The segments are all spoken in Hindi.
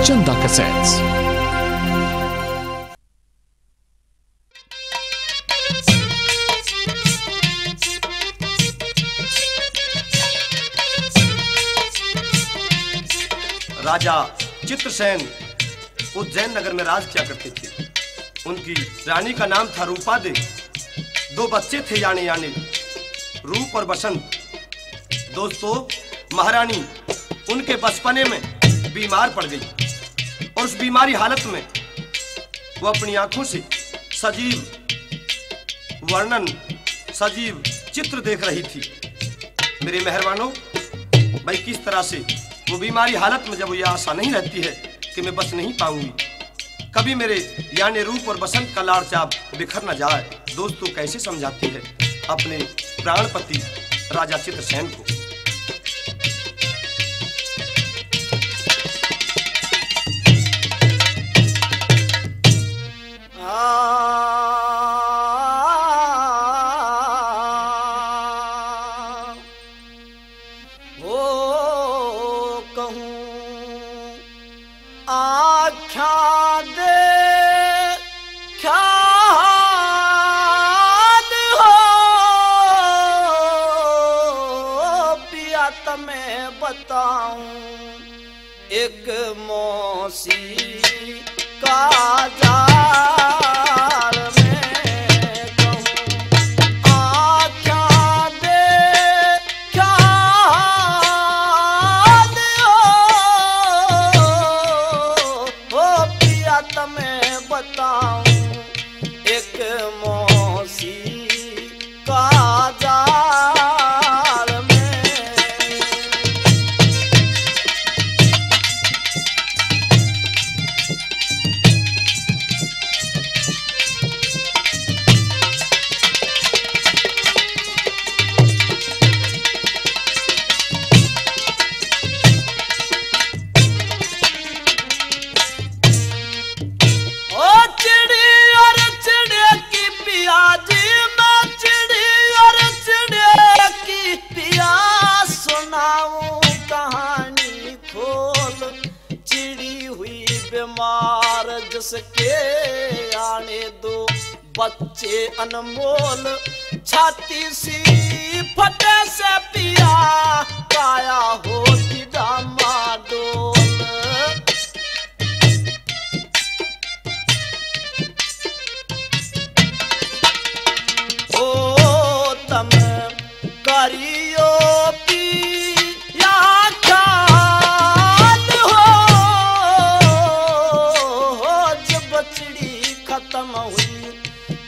चंदा कैसेट्स। राजा चित्रसेन उज्जैन नगर में राज किया करते थे। उनकी रानी का नाम था रूपा देवी। 2 बच्चे थे यानी रूप और बसंत। दोस्तों, महारानी उनके बचपने में बीमार पड़ गई और उस बीमारी हालत में वो अपनी आंखों से सजीव वर्णन, सजीव चित्र देख रही थी। मेरे मेहरबानों, भाई किस तरह से वो बीमारी हालत में जब वो ये आशा नहीं रहती है कि मैं बच नहीं पाऊंगी, कभी मेरे यानी रूप और बसंत का लाड़ चाप बिखर न जाए, दोस्तों कैसे समझाती है अपने प्राणपति राजा चित्रसेन को। एक मौसी का जाल में कहूँ आँखा दे क्या हो पिया तुम्हें बताऊं, एक मौसी का जाल में। जिसके आने 2 बच्चे अनमोल, छाती सी फटे से पिया काया होती डामाडोल। ओ तम करियो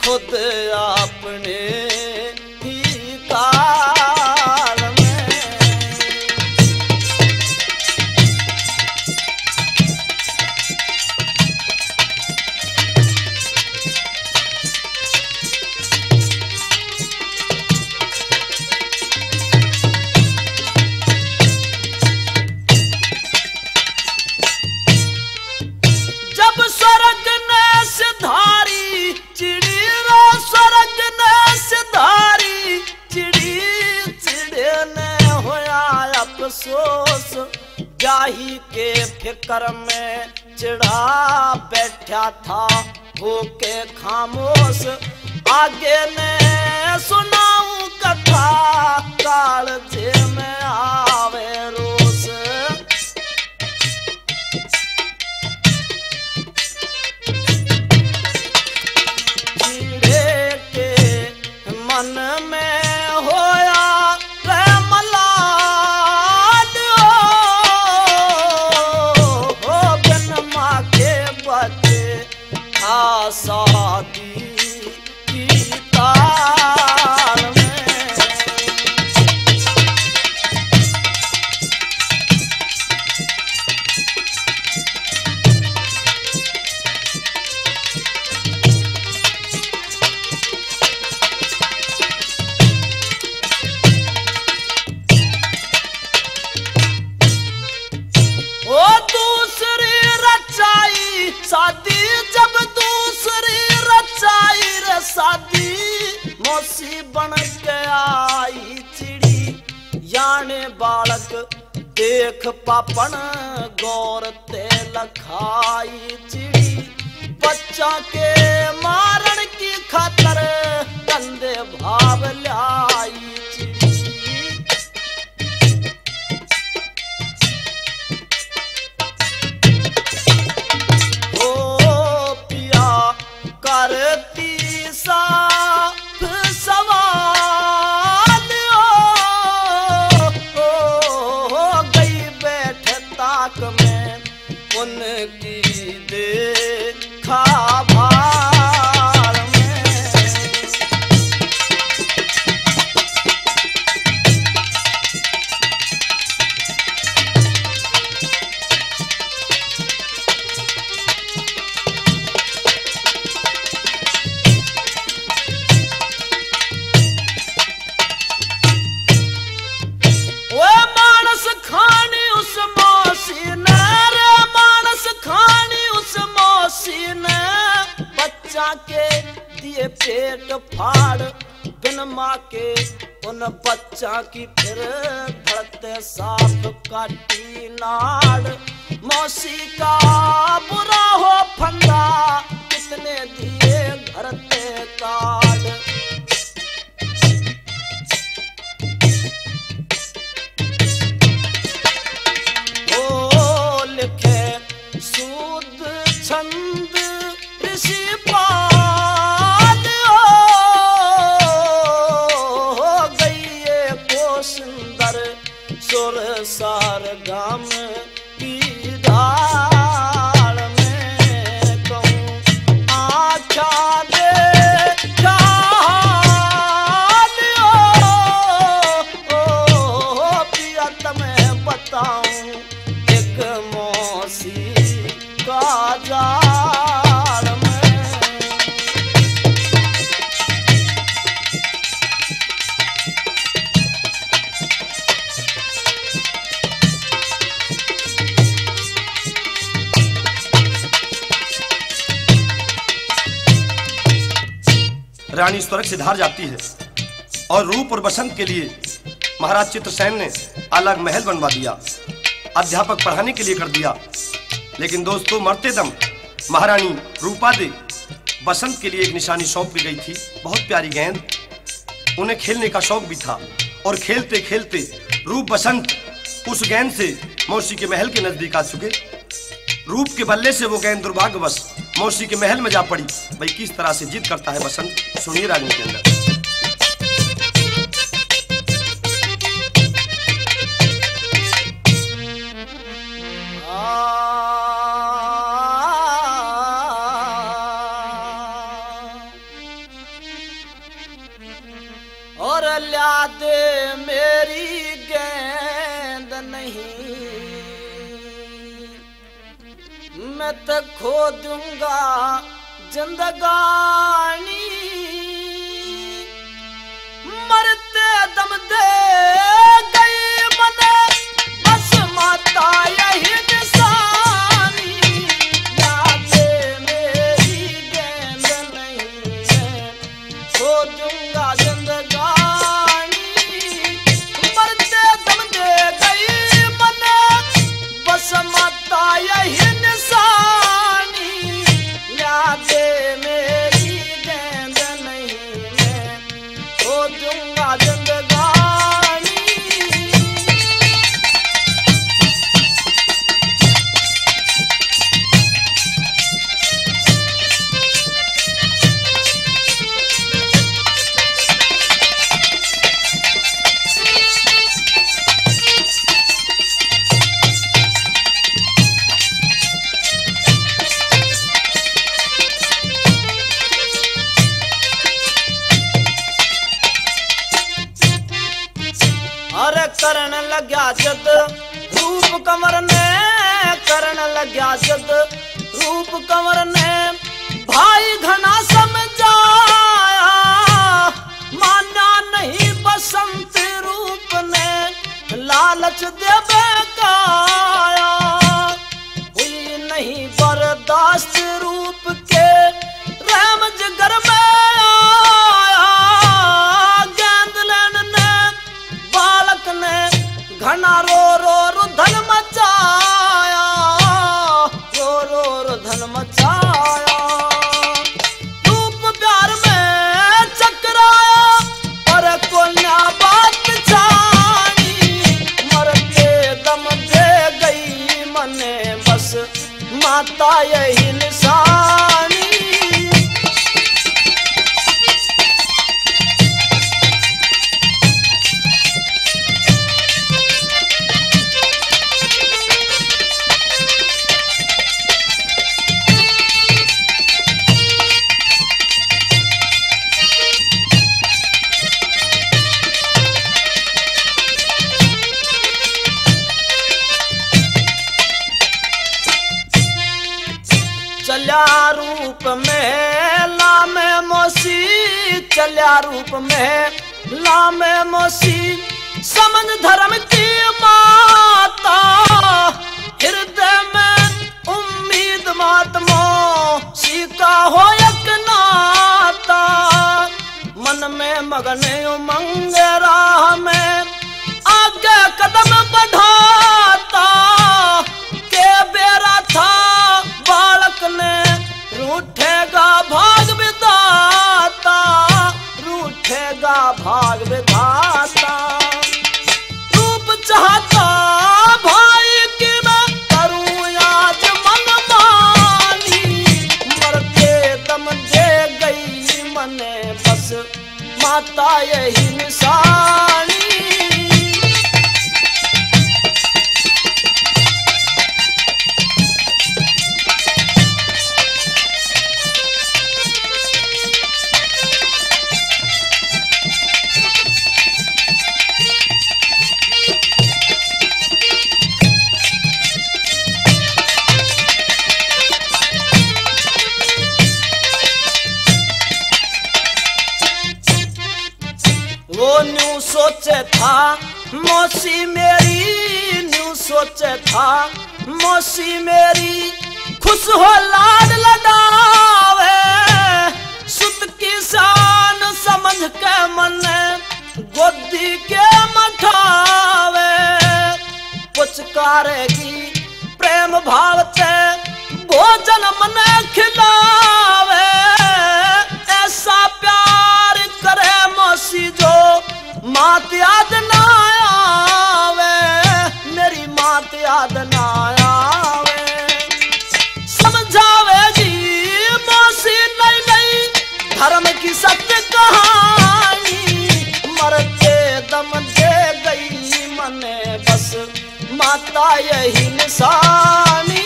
खुद अपने ही काल में। जब स्वर्ग ने सिधारी चिड़ी स्वर्ग ने सिधारी चिड़ी, चिड़े ने होया अफसोस, जाही के फिक्र में चिड़ा बैठा था होके खामोश। आगे ने सुनाऊं कथा कालजे में आवे रोस। मन में होया प्रेमलाल हो बिन माँ के बच्चे था शादी की ताल में। शादी जब दूसरी रचाई रे शादी, मौसी बन के आई चिड़ी याने बालक देख पापन गौर तेल खाई चिड़ी, बच्चा के मारण की खातर गंदे भाव लाई चिड़ी। ओ पिया करती साफ सवाल, हो गई बैठ ताक में उनकी देखा भार में। वो मानस खानी उस मौसी ने, रे मानस खानी उस मौसी ने, बच्चा के दिए पेट फाड़ बिन माँ के उन बच्चा की फिर धरते साफ काटी नाड़। मौसी का बुरा हो फंदा कितने दिए धरते काट। सूद छंद ऋषि पाल, हो गई को सुंदर सुर सार गाम की डाल में कहूँ आख्या दे पिया तुम्हें बताऊं एक मौसी का जाल में। रानी स्वर्ग से धार जाती है और रूप और बसंत के लिए महाराज चित्रसेन ने अलग महल बनवा दिया, अध्यापक पढ़ाने के लिए कर दिया। लेकिन दोस्तों मरते दम महारानी रूपा दे बसंत के लिए एक निशानी सौंप भी गई थी, बहुत प्यारी गेंद। उन्हें खेलने का शौक भी था और खेलते खेलते रूप बसंत उस गेंद से मौसी के महल के नजदीक आ चुके। रूप के बल्ले से वो गेंद दुर्भाग्यवश मौसी के महल में जा पड़ी। भाई किस तरह से जिद करता है बसंत, सुनिए रानी के अंदर। और ला दे मेरी गेंद नहीं, मैं तो खो दूंगा जिंदगानी, मरते दम दे गई मने बस माता यही निशानी। ला दे मेरी गेंद नहीं, मैं खो दूंगा जिंदगानी, मरते दम दे गई मने बस माता यही निशानी। ला दे मेरी गेंद नहीं, मैं खो दूंगा जिंदगानी। अरे करण लग्या जद रूप कंवर ने, करण लग्या जद रूप कंवर ने, भाई घना समझाया माना नहीं बसंत रूप ने, लालच देवे काया हुई नहीं बर्दाश्त रूप के रहम जिगर में आया। गेंद लेन ने बालक ने घना रो रो माता यही निशानी। चल्या रूप में लामे मोसी, चल्या रूप में लामे मोसी, समझ धर्म की माता, हृदय में उम्मीद मातमो सीका हो एक नाता। मन में मगन उमंग राह में आगे कदम बढ़ाता, के बेरा था बालक ने रूठेगा भाग विधाता, रूठेगा भाग विधाता। रूप चाहता भाई कि मैं करूं आज मनमानी, मरते दम दे गई मने बस माता यही निशानी। वो न्यू सोचे था मौसी मेरी, न्यू सोचे था मौसी मेरी, खुश हो लाड लडावे, सुत की शान समझ के मन गोदी के मठावे। पुचकारेगी प्रेम भाव से भोजन मन खिलावे, ऐसा प्यार करे मौसी जो मात याद ना आवे, मेरी मात याद ना आवे। समझावेगी मौसी नई नई धर्म की सत्य कहानी, मरते दम दे गई मने बस माता यही निशानी।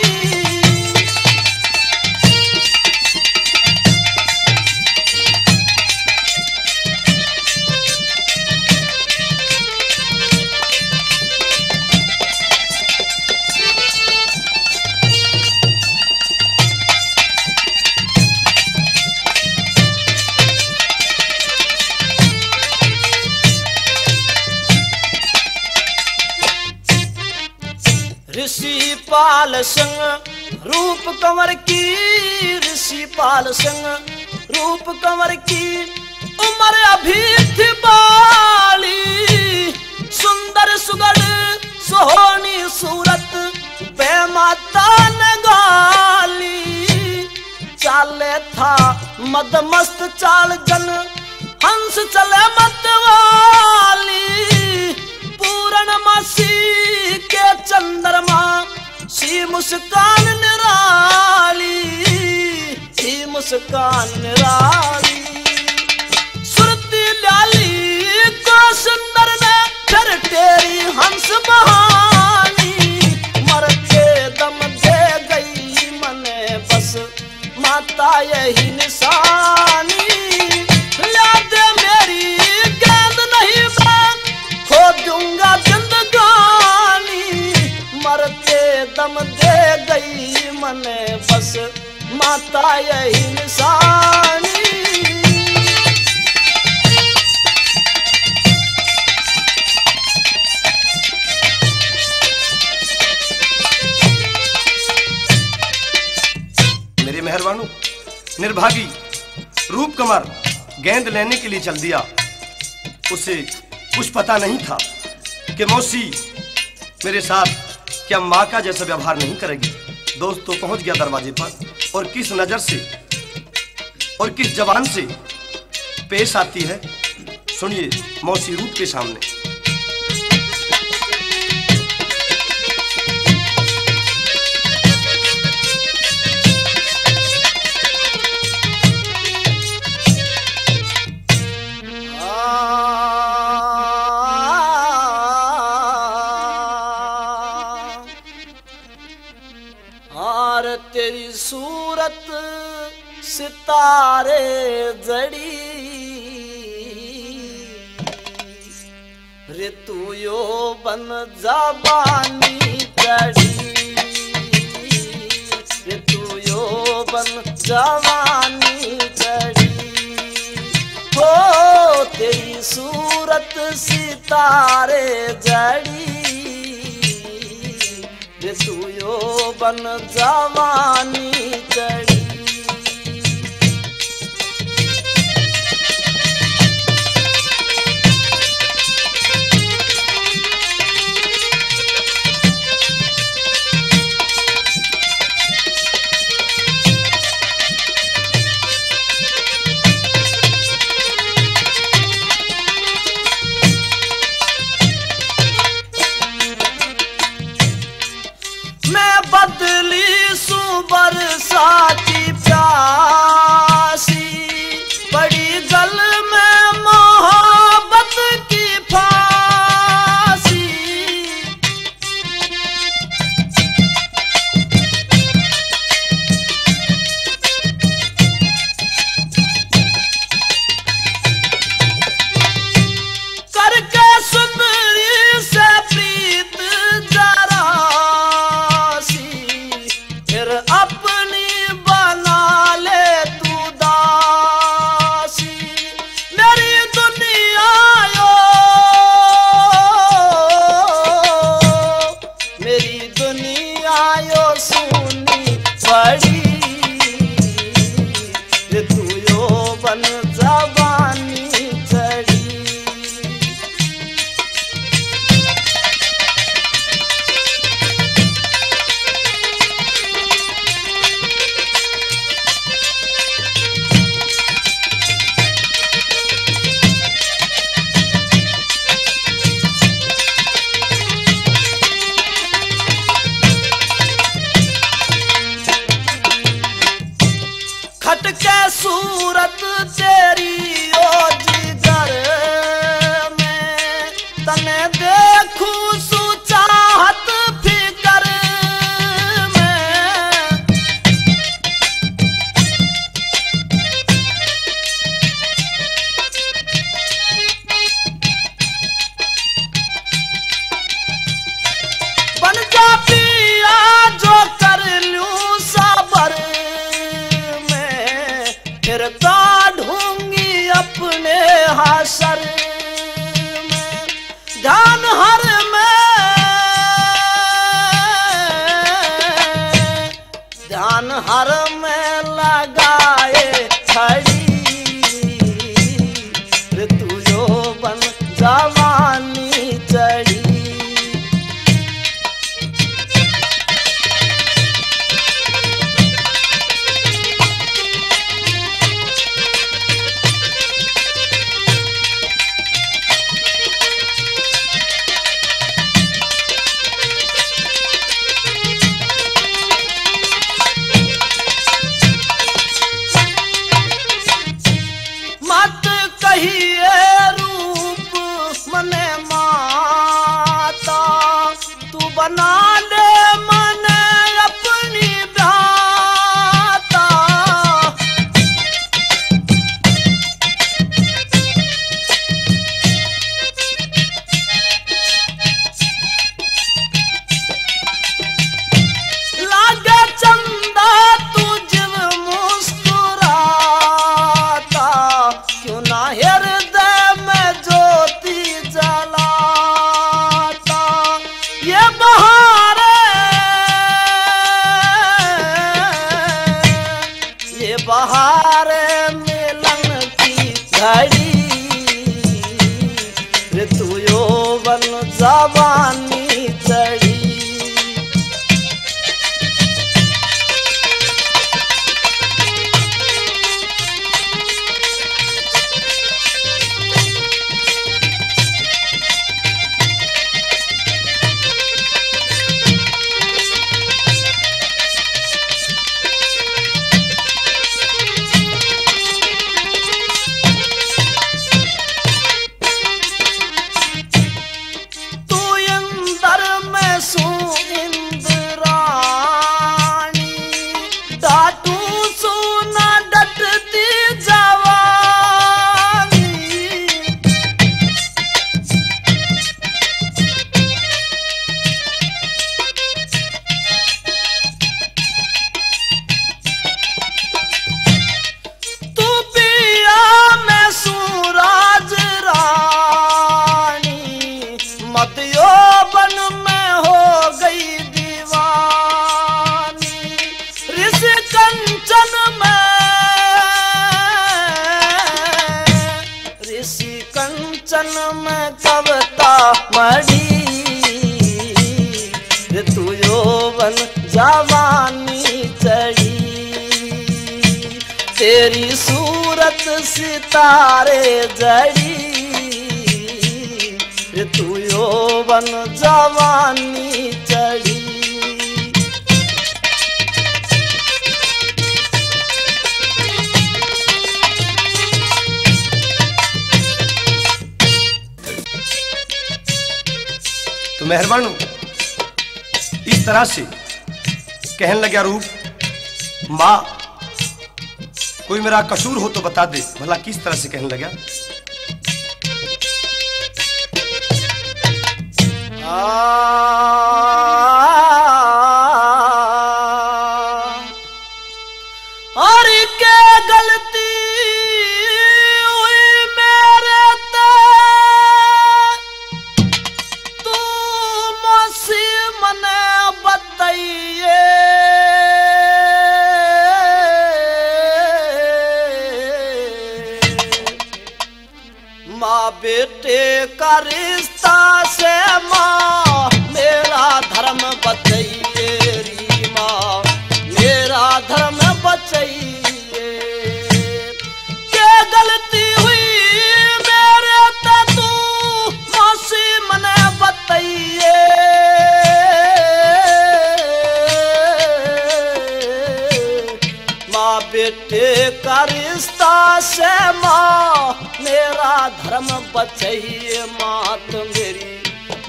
ऋषि पाल सिंह रूप कंवर की, ऋषि पाल सिंह रूप कंवर की, उम्र अभी थी बाली, सुंदर सुगढ़ सोहनी सूरत बेमाता नगाली। चाले था मदमस्त चाल जन हंस चले मतवाली, पूर्णमासी के चंद्रमा सी मुस्कान निराली, सी मुस्कान निराली। सुरती लाली को सुंदर ने फिर तेरी हंस बहानी, मरते दम दे गई मने बस माता यही निशानी। याद मेरी गेंद नहीं मैं खो दूंगा जिंदगानी, मरते दम दे गई मने बस माता यही निशानी। मेरे मेहरबानों, निर्भागी रूप कंवर गेंद लेने के लिए चल दिया। उसे कुछ पता नहीं था कि मौसी मेरे साथ क्या माँ का जैसा व्यवहार नहीं करेगी। दोस्त तो पहुंच गया दरवाजे पर, और किस नजर से और किस जबान से पेश आती है सुनिए मौसी रूप के सामने। और तेरी सूरत सितारे जड़ी रे तू यो बन जबानी चढ़ी रे तू यो बन जवानी चढ़ी हो तेरी सूरत सितारे जड़ी रे तू यो बन जवानी चढ़ी बदली सू बरसाती प्यासी बड़ी गल में मोहब्बत की फांसी करके सुंदरी से प्रीत जरा अपनी बना ले तू दासी मेरी दुनिया यो मेरी दुनिया यो सुनी पड़ी रे तू यो बन जबानी चढ़ी खटके सूरत तेरी ओ जिगर में तने देखू सु चाहत फिकर में बन जा पिया जो कर लूं सबर फिर काढ़ूंगी अपने हाशर में ध्यान हर में लगाए खड़ी रे तू जो बन जवानी चढ़ी तेरी सूरत सितारे जड़ी, तू यौवन जवानी चढ़ी। तो मेहरबान इस तरह से कहने लगा रूप, माँ कोई मेरा कसूर हो तो बता दे। भला किस तरह से कहने लगा? और क्या गलती हुई मेरे ते, तू मौसी मने बताइए। माँ बेटे का रिश्ता से माँ मेरा धर्म बचाइए री माँ, मेरा धर्म बचाइए। क्या गलती हुई मेरे ते, तू मौसी मने बताइए। माँ बेटे का रिश्ता से माँ मेरा धर्म बचाइए। मात मेरी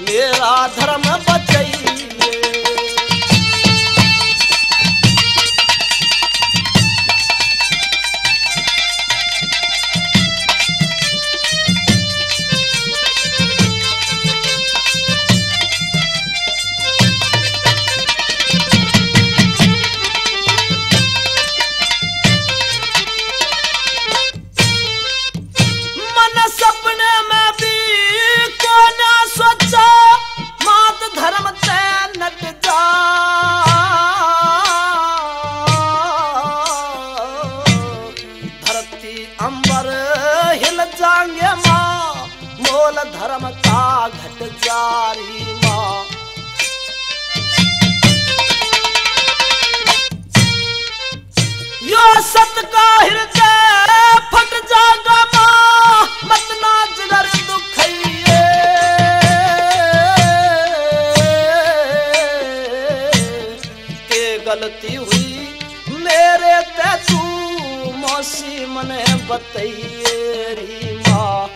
मेरा धर्म बचाइए। सपने में भी को ना सोचा, मात धर्म ते नट जा। धरती अंबर हिल जाएंगे माँ, मोल धर्म का घट जारी माँ। यो सत का हृदय फट जागा माँ, मत ना जिगर दुखइए। के गलती हुई मेरे ते, तू मौसी मने बताइए री माँ,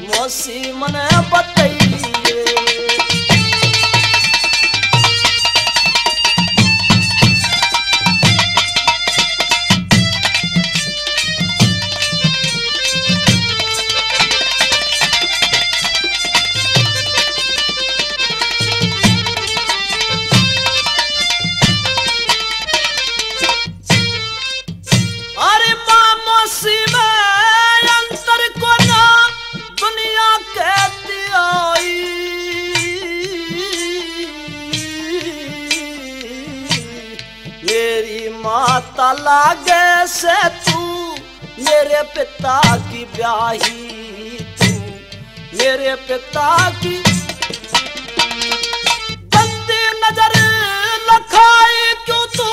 मौसी मने बताइए। मेरी माता लागे से तू मेरे पिता की ब्याही, तू मेरे पिता की गंदी नजर लखाई क्यों तू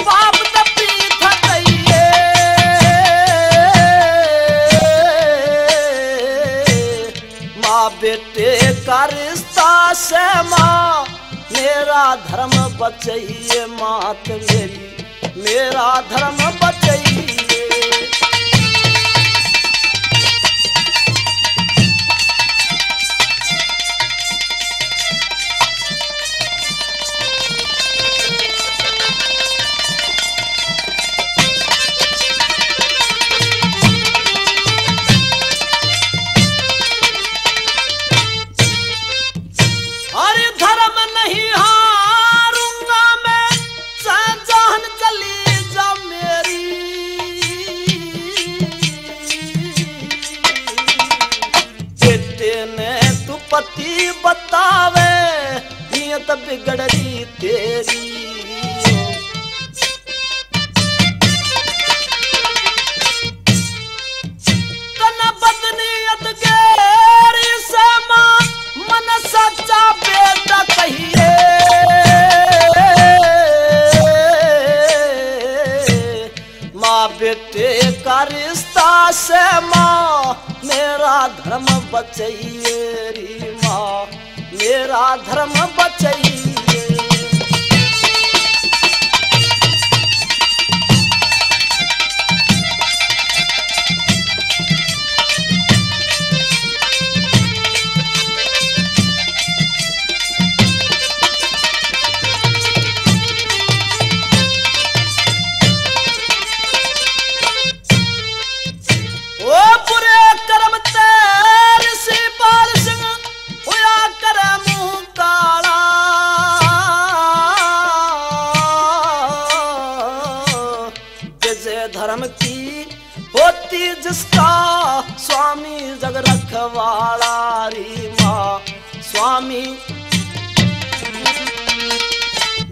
बाप दपी थकइए। माँ बेटे का रिश्ता से माँ मेरा धर्म बचाइए। मात मेरी मेरा धर्म बचाइए। अरे धर्म नहीं हारूंगा मैं, शाहजहां चली जा मेरी। बेटे ने तू पति बतावे, नियत बिगड़ी तेरी। तन बदनीयत गेरी से माँ मन सच्चा बेटा कहिए। माँ बेटे का का रिश्ता से माँ मेरा धर्म बचाइए री माँ, मेरा धर्म बचाइए। धर्म की होती जिसका स्वामी जग रखवाला री माँ, स्वामी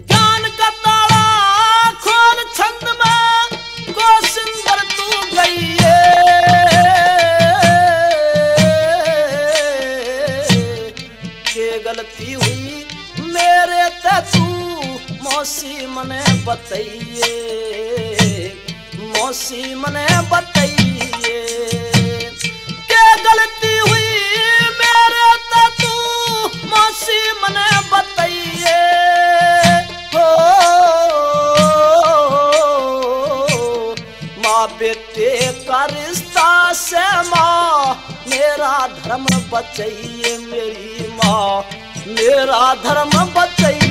ज्ञान का ताला खोल छंद में को सुंदर तू गई के गलती हुई मेरे ते तू मौसी मने बताइए, मौसी मने बताइए क्या गलती हुई मेरे ते तू मौसी मने बताइए। हो माँ बेटे का रिश्ता से माँ मेरा धर्म बचाइए मेरी माँ, मेरा धर्म बचाइए।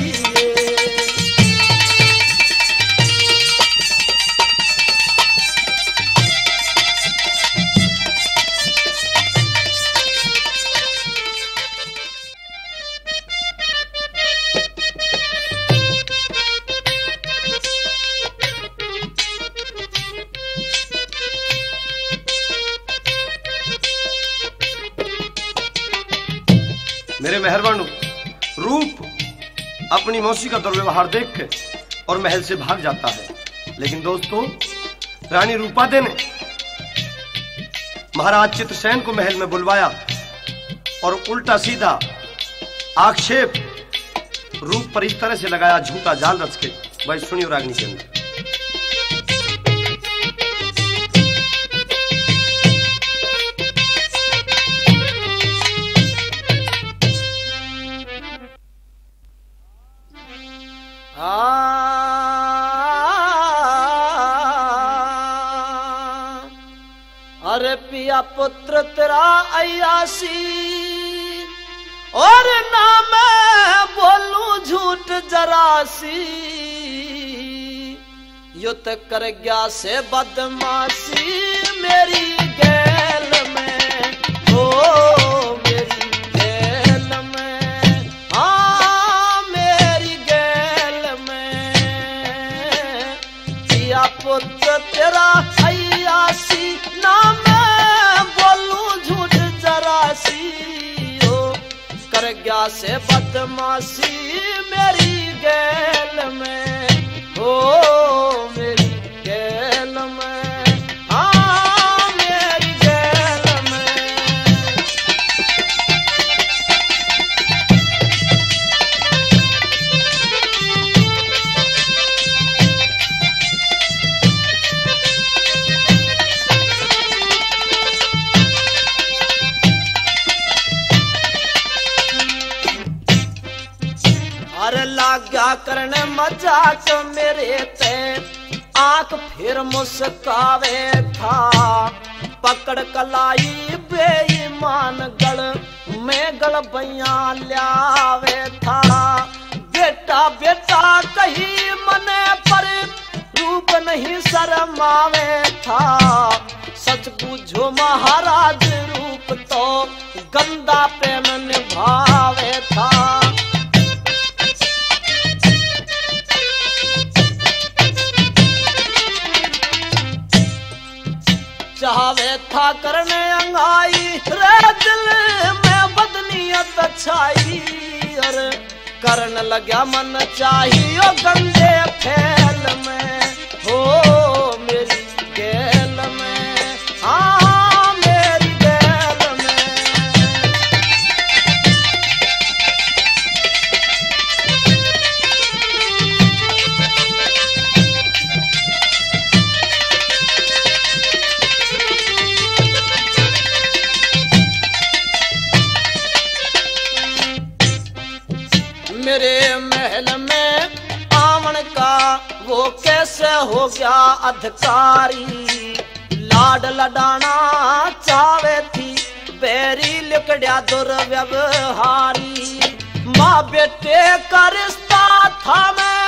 मेरे मेहरबानों, रूप अपनी मौसी का दुर्व्यवहार देख के और महल से भाग जाता है। लेकिन दोस्तों, रानी रूपादे ने महाराज चित्रसेन को महल में बुलवाया और उल्टा सीधा आक्षेप रूप पर इस तरह से लगाया, झूठा जाल रच के। भाई सुनिए रागनी के अंदर। अरे पिया पुत्र तेरा अयासी और ना मैं बोलूं झूठ जरासी, युत कर गया से बदमाशी मेरी गैल में, ओ मेरी गैल में, हाँ मेरी गैल में। पिया पुत्र तेरा अयासी ना मैं बोलूं झूठ जरासी, ओ कर गया से बदमाशी मेरी गैल में, ओ मेरी गैल में, हाँ मेरी गैल में। अरे लाग्या करने मजाक मेरे ते आंख फिर मुस्कावे था, पकड़ कलाई बेईमान गल में गल बयां ल्यावे था। बेटा बेटा कही मने पर रूप नहीं शर्मावे था, सच बूझो महाराज रूप तो गंदा प्रेम निभावे था। चाहवे था करने अंगाई रे दिल में बदनीयत छाई, और करने लगा मन चाहिए गंदे फैल में, हो मेरी गैल में, हाँ मेरी गैल में। वो कैसे हो गया अधिकारी। लाड लडाना चावे थी बैरी लिकड़िया दुर्व्यवहारी। माँ बेटे का रिश्ता था मैं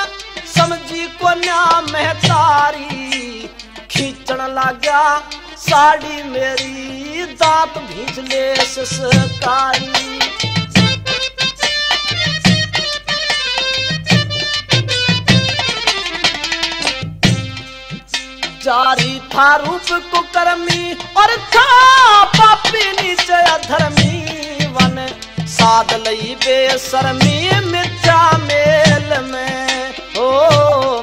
समझी को न्याम महतारी। खींचन लगा साड़ी मेरी दांत भींच ले ससकारी। जारी था रूप को कर्मी और था पापी नीचे अधर्मी। वन साध लई बेशर्मी मिर्चा मेल में ओ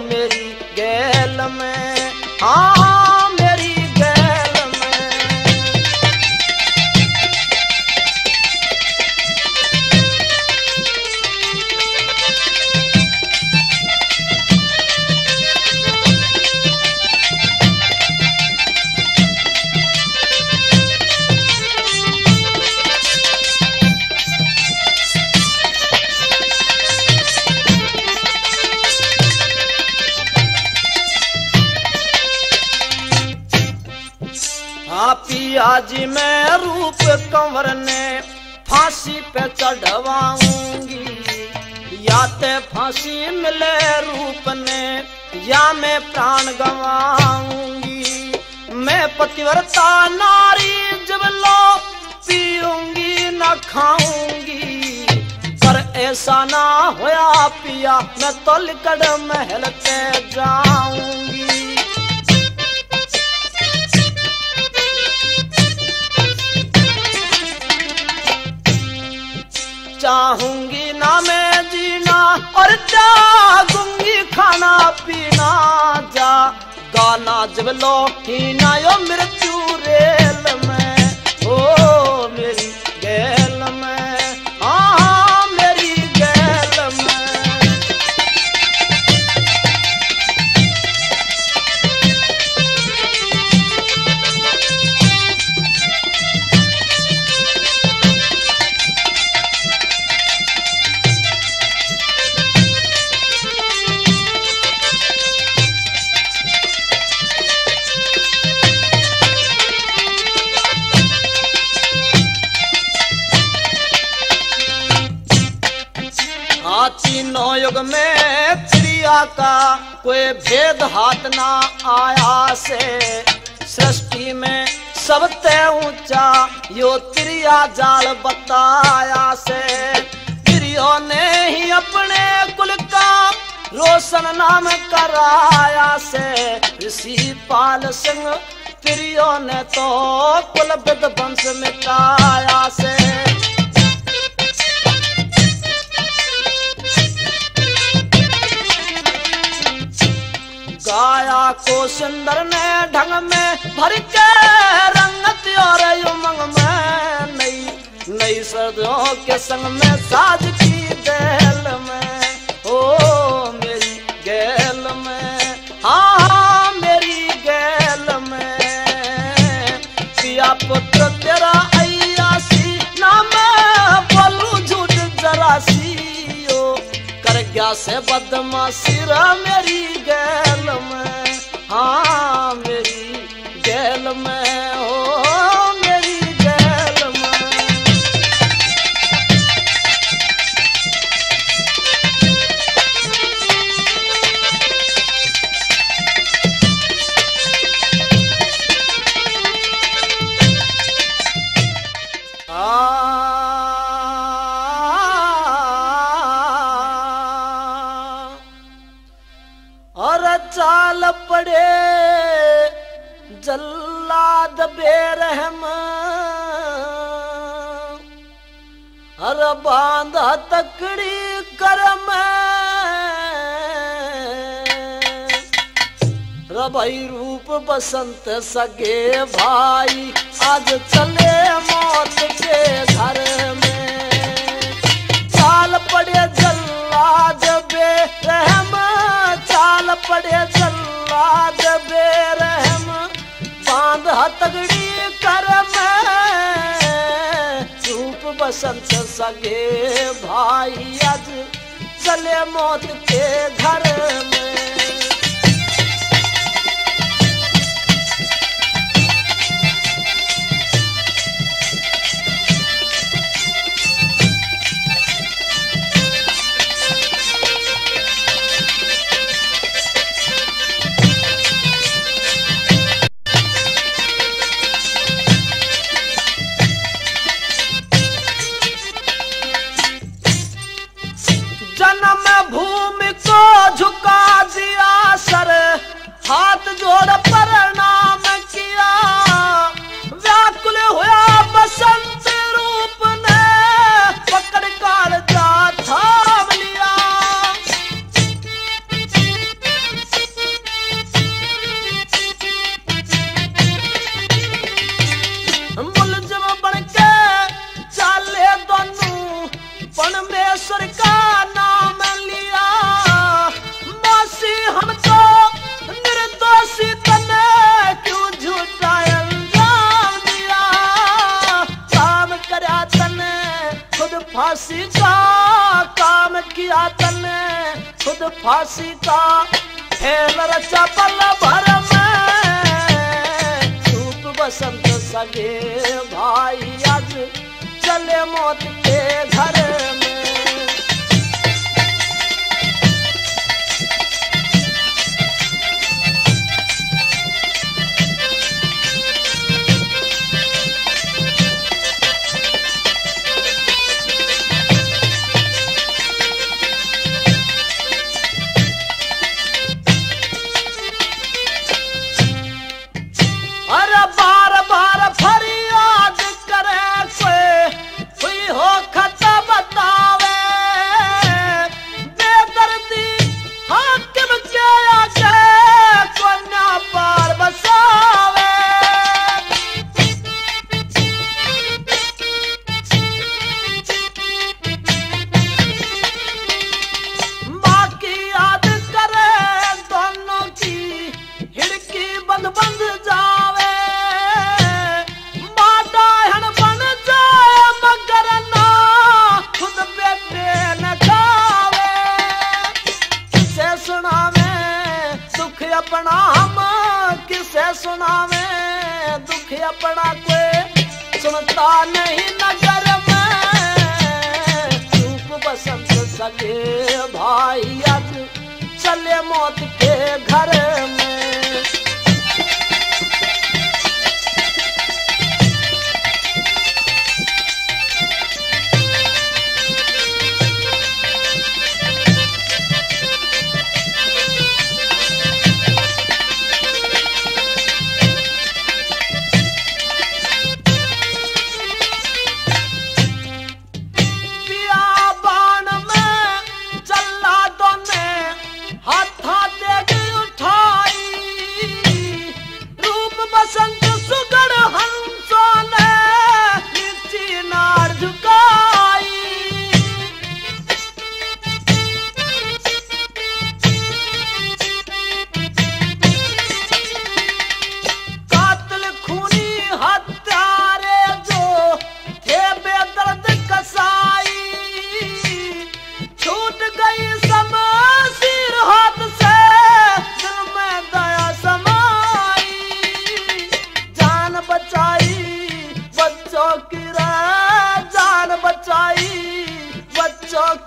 मेरी गैल में। हाँ मेरी गैल में। पिया जी मैं रूप कंवर ने फांसी पे चढ़वाऊंगी। या ते फांसी मिले रूप ने या मैं प्राण गंवाऊंगी। मैं पतिव्रता नारी जब लो पीऊंगी न खाऊंगी। पर ऐसा ना होया पिया मैं तो लिकड़ महल पे जाऊंगी। चाहूंगी ना मैं जीना और जागूंगी खाना पीना। जा गाना जब लौटी ना यो मृत्यु रेल में ओ मेरी गैल में। हाँ मेरी गैल में। तीनों युग में क्रिया का कोई भेद हाथ ना आया से। सृष्टि में सबसे ऊंचा यो त्रिया जाल बताया से। त्रियों ने ही अपने कुल का रोशन नाम कराया से। ऋषि पाल सिंह त्रियों ने तो कुल विध्वंस मिटाया से। गाया को सुंदर ने ढंग में भर के रंगत और उमंग में। नई नई सर्दियों के संग में साज की देल में ओ मेरी गैल में। हाँ मेरी गैल में। पिया पुत्र तेरा अयासी नाम बोलू झूठ जरा सी। कर गया से बदमाशी मेरी गैल में। हाँ मेरी गैल में ओ मेरी गैल में। और चाल पड़े जल्लाद बेरहम। हर बांधा तकड़ी करम। रबाई रूप बसंत सगे भाई आज चले मौत के घर में। चाल पड़े जल्लाद बेरहम। चाल पड़े जल्लाद बेरहम। बांध तगड़ी करम। रूप बसंत सगे भाई आज चले मौत के घर में। फांसी का खेल रचा पल भर में। रूप बसंत सगे भाई आज चले मौत के घर में। अपना हम किसे सुनावे दुख अपना कोई सुनता नहीं नगर में। रूप बसंत सगे भाई आज चले मौत के घर में।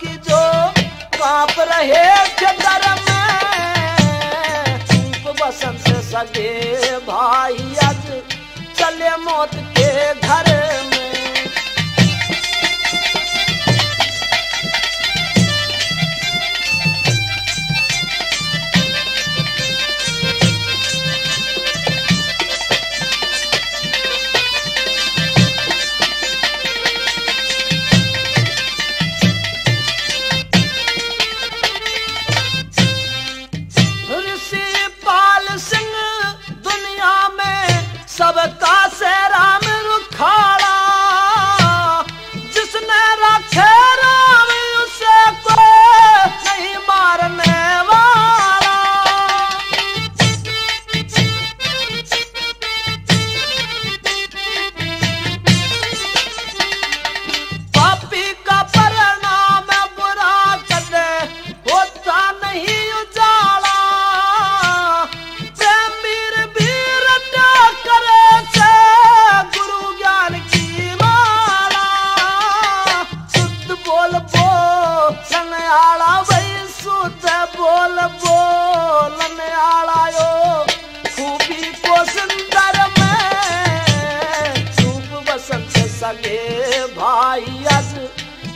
की जो कांप रहे डर में। रूप बसंत सगे भाई आज चले मौत के घर में। सबका से राम रुखाड़ा जिसने रखे राम उसे कोई नहीं मारने वाला। पापी का परिणाम बुरा कदे होता नहीं उजाला। बोल बोलने आला यो खूबी को सुंदर में। रूप बसंत सगे भाई आज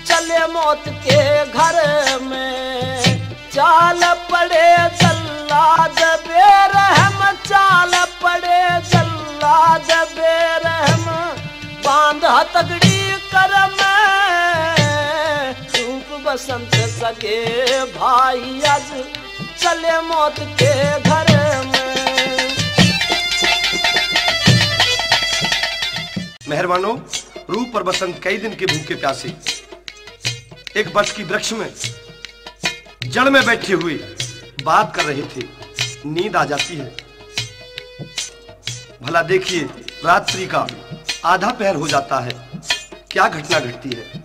चले मौत के घर में। चाल पड़े जल्लाद बेरहम चाल पड़े जल्लाद बेरहम बांध तगड़ी कर में। रूप बसंत सगे भाई आज चले मौत के घर में। मेहरबानों, रूप और बसंत कई दिन के भूखे प्यासे एक बरस की वृक्ष में जड़ में बैठे हुए बात कर रहे थे। नींद आ जाती है। भला देखिए, रात्रि का आधा पहर हो जाता है, क्या घटना घटती है।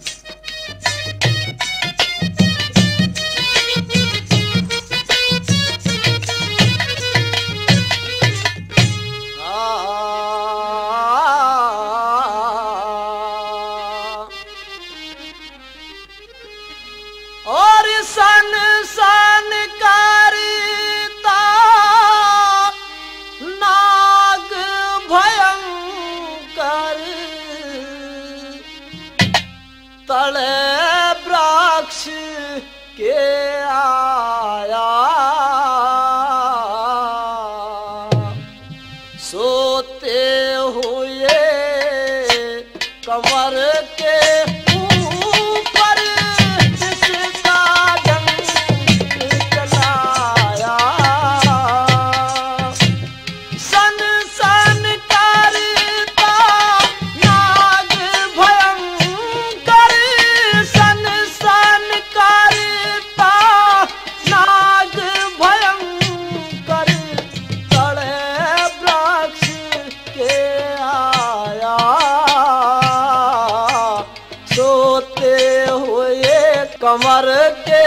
कमर के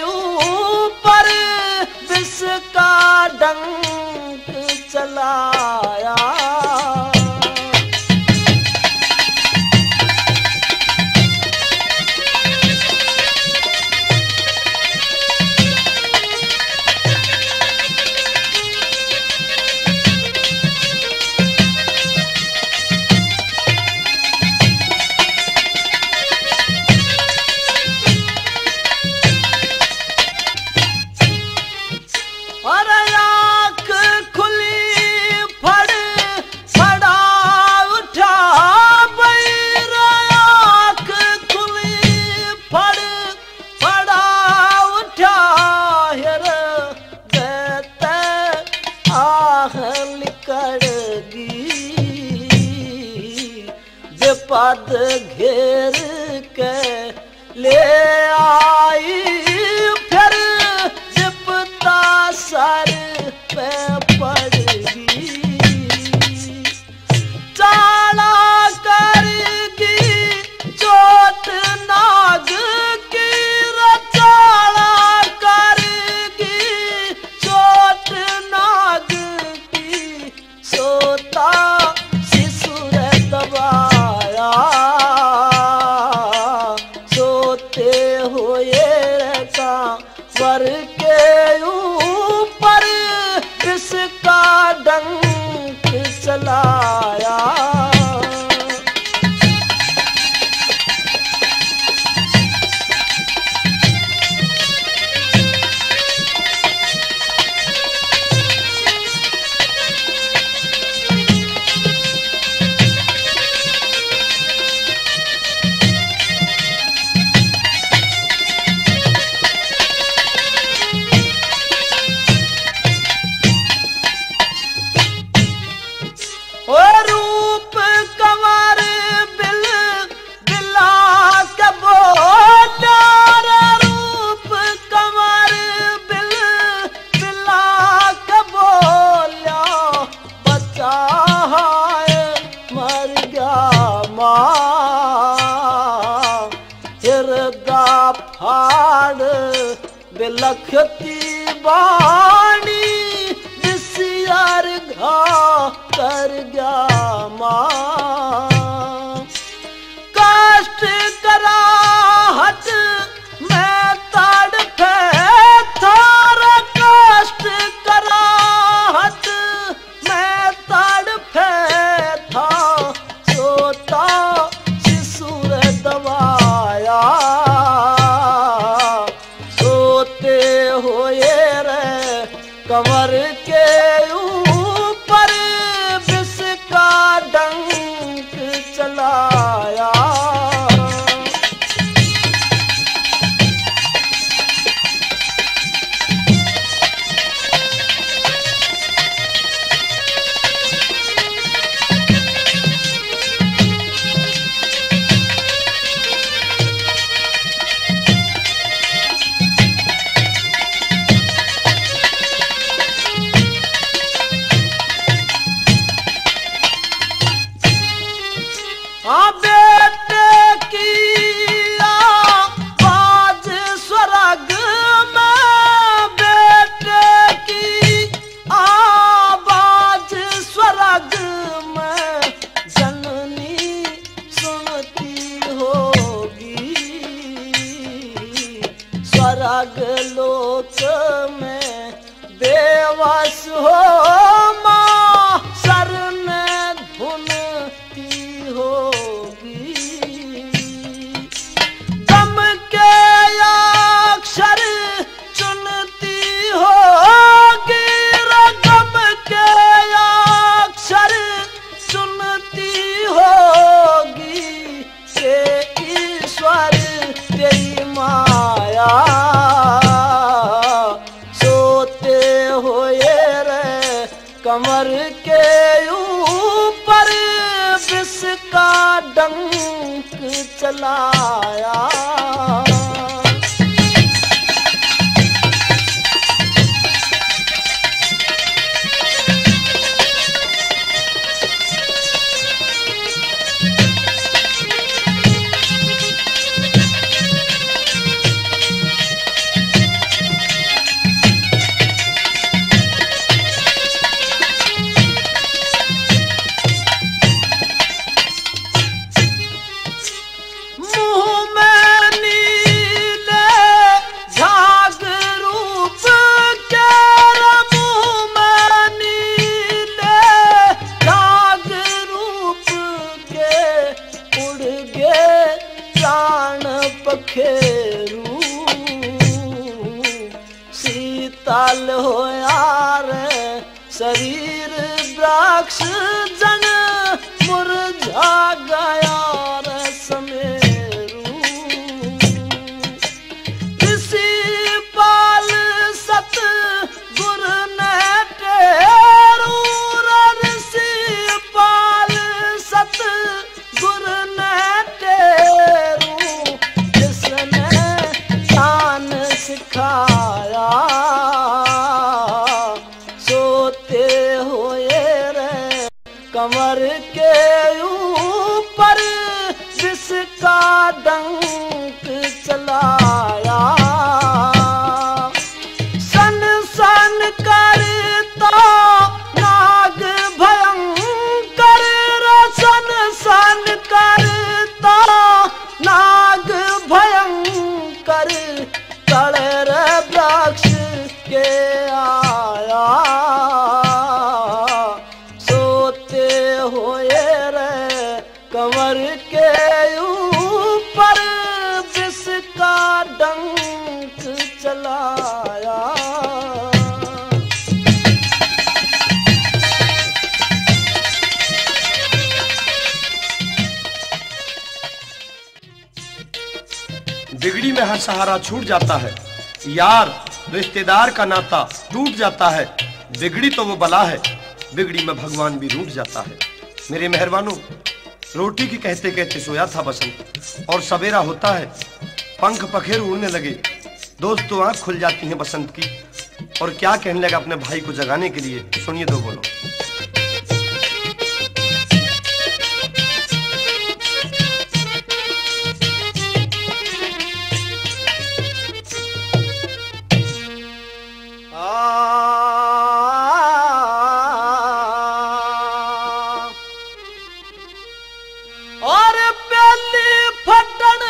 ऊपर विष का डंक चलाया। पद घेर के ले आई फिर जिपता सर पे पड़गी। चाला करगी चोट नाग की चाला करगी चोट नाग की सोता शिशुर दबा सोते हुए वर के ऊपर इसका डंक चलाया। रूप कंवर बिल बिला के बोला, रूप कंवर बिल बिला के बोला, बच्चा है मर गया माँ। हृदय फाड़ बिलखती बाणी सियार घा कर गया माँ। कष्ट करा हट मैं तड़पे थारा, कष्ट करा हट मैं तड़पे था, सोता शिशुर दबाया। सोते हुए रे कंवर के ऊपर विष का डंक चलाया। बेटे की आवाज स्वर्ग में, बेटे की आवाज स्वर्ग में जननी सुनती होगी। स्वर्ग लोक में बेवश हो माँ शरण धुनती होगी। गम के अक्षर चुनती होगी, गम के अक्षर चुनती होगी। से ईश्वर तेरी माया, सोते हुए रे कमर के ऊपर विष का डंक चलाया। शरीर वृक्ष जन मुरझा गया रस मेरू। ऋषि पाल सत गुर ने टेरू, ऋषि पाल सत गुर ने टेरू, जिसने ज्ञान सिखाया सोते हुए रे कमर के ऊपर जिसका डंक चलाया। सन सन करता नाग भयंकर, सन सन करता नाग भयंकर, कड़र वृक्ष के आया सोते हुए रे कमर के ऊपर जिसका डंक चलाया। बिगड़ी में हर सहारा छूट जाता है, यार रिश्तेदार का नाता टूट जाता है। बिगड़ी तो वो बला है, बिगड़ी में भगवान भी रूठ जाता है। मेरे मेहरबानों, रोटी की कहते कहते सोया था बसंत, और सवेरा होता है, पंख पखेरु उड़ने लगे। दोस्तों आंख खुल जाती है बसंत की, और क्या कहने लगा अपने भाई को जगाने के लिए, सुनिए दो बोलो। और पहली फटन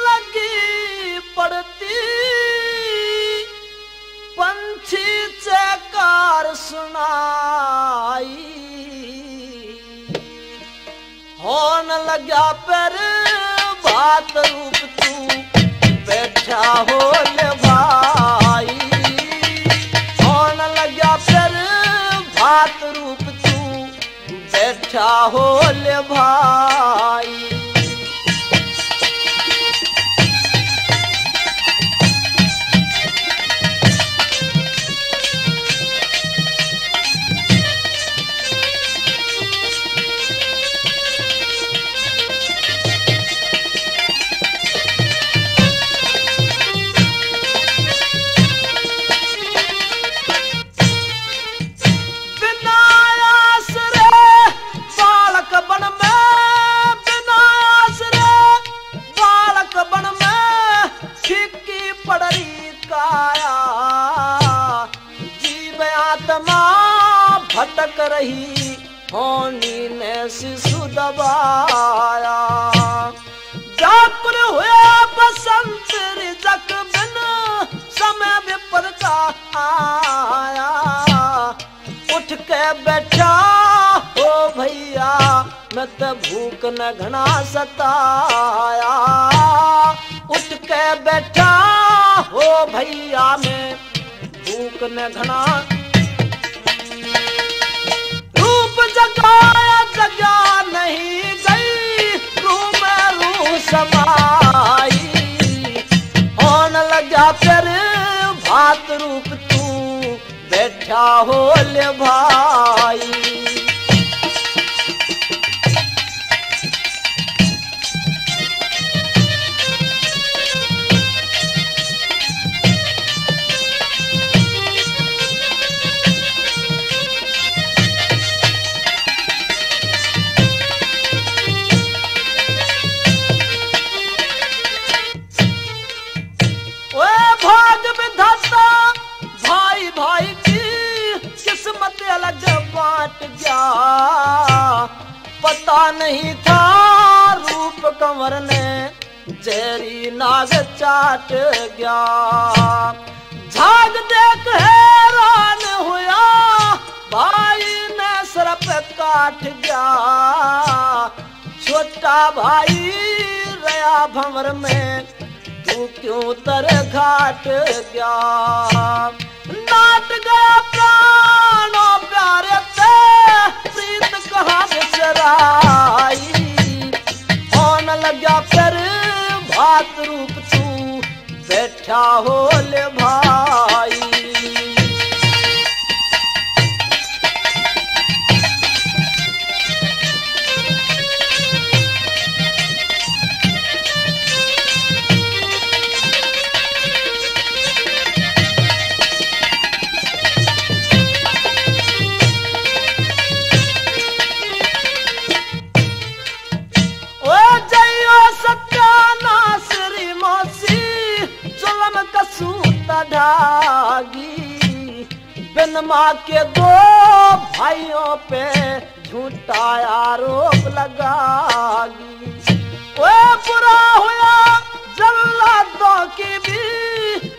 लगी पड़ती, पंछी चकार सुनाई, होन लगा पर बात रूप तू बैठा हो ले भाई, होन लगा पर बात रूप तू बैठा हो ले भाई। भटक रही होनी ने शिशु दबाया, जापुर हुआ बसंत रिजक बिन समय विपद का आया। उठ के बैठा हो भैया मैं तो भूख न घना सताया, उठ के बैठा हो भैया मैं भूख न घना जगाया जगा नहीं गई, रूह में रूह समाई, होने लगा फिर भात रूप तू बैठा हो ले भाई। भाई की किस्मत अलग बांट गया, पता नहीं था रूप कंवर ने जहरी नाग चाट गया। झाग देख हैरान हुआ भाई ने सर पे काट गया, छोटा भाई रया भंवर में तू क्यों तर घाट गया। नाट गया हो ले भाई। बिन माँ के दो भाइयों पे झूठा आरोप लगागी। वो बुरा हुआ जल्लादों की भी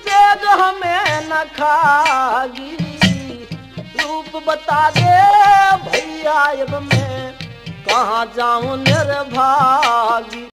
तेज हमें न खागी। रूप बता दे भैया अब मैं कहाँ जाऊं निर्भागी।